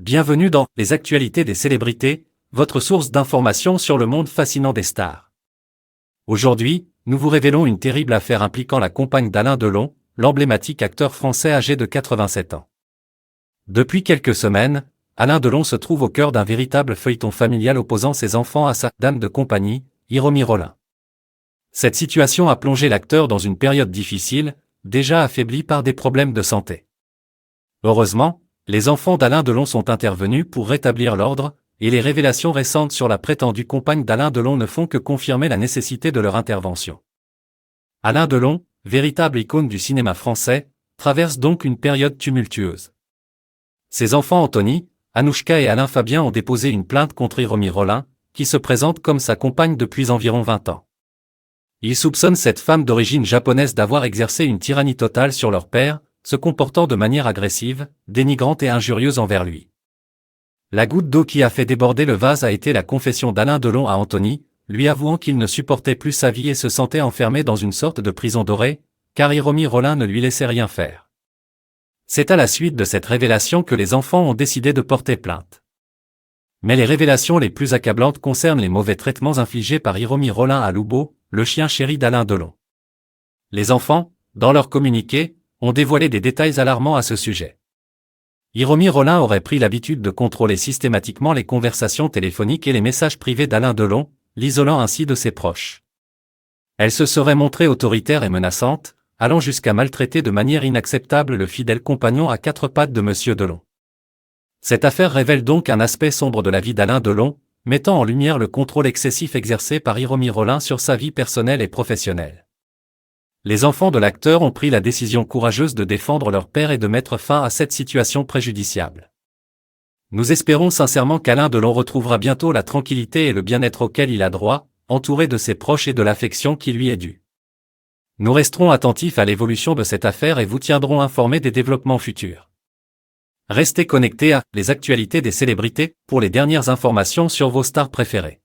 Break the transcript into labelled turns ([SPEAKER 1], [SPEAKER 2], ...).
[SPEAKER 1] Bienvenue dans Les actualités des célébrités, votre source d'information sur le monde fascinant des stars. Aujourd'hui, nous vous révélons une terrible affaire impliquant la compagne d'Alain Delon, l'emblématique acteur français âgé de 87 ans. Depuis quelques semaines, Alain Delon se trouve au cœur d'un véritable feuilleton familial opposant ses enfants à sa dame de compagnie, Hiromi Rollin. Cette situation a plongé l'acteur dans une période difficile, déjà affaibli par des problèmes de santé. Heureusement, les enfants d'Alain Delon sont intervenus pour rétablir l'ordre, et les révélations récentes sur la prétendue compagne d'Alain Delon ne font que confirmer la nécessité de leur intervention. Alain Delon, véritable icône du cinéma français, traverse donc une période tumultueuse. Ses enfants Anthony, Anouchka et Alain Fabien ont déposé une plainte contre Hiromi Rollin, qui se présente comme sa compagne depuis environ 20 ans. Ils soupçonnent cette femme d'origine japonaise d'avoir exercé une tyrannie totale sur leur père, se comportant de manière agressive, dénigrante et injurieuse envers lui. La goutte d'eau qui a fait déborder le vase a été la confession d'Alain Delon à Anthony, lui avouant qu'il ne supportait plus sa vie et se sentait enfermé dans une sorte de prison dorée, car Hiromi Rollin ne lui laissait rien faire. C'est à la suite de cette révélation que les enfants ont décidé de porter plainte. Mais les révélations les plus accablantes concernent les mauvais traitements infligés par Hiromi Rollin à Loubo, le chien chéri d'Alain Delon. Les enfants, dans leur communiqué, ont dévoilé des détails alarmants à ce sujet. Hiromi Rollin aurait pris l'habitude de contrôler systématiquement les conversations téléphoniques et les messages privés d'Alain Delon, l'isolant ainsi de ses proches. Elle se serait montrée autoritaire et menaçante, allant jusqu'à maltraiter de manière inacceptable le fidèle compagnon à quatre pattes de Monsieur Delon. Cette affaire révèle donc un aspect sombre de la vie d'Alain Delon, mettant en lumière le contrôle excessif exercé par Hiromi Rollin sur sa vie personnelle et professionnelle. Les enfants de l'acteur ont pris la décision courageuse de défendre leur père et de mettre fin à cette situation préjudiciable. Nous espérons sincèrement qu'Alain Delon retrouvera bientôt la tranquillité et le bien-être auquel il a droit, entouré de ses proches et de l'affection qui lui est due. Nous resterons attentifs à l'évolution de cette affaire et vous tiendrons informés des développements futurs. Restez connectés à Les actualités des célébrités pour les dernières informations sur vos stars préférées.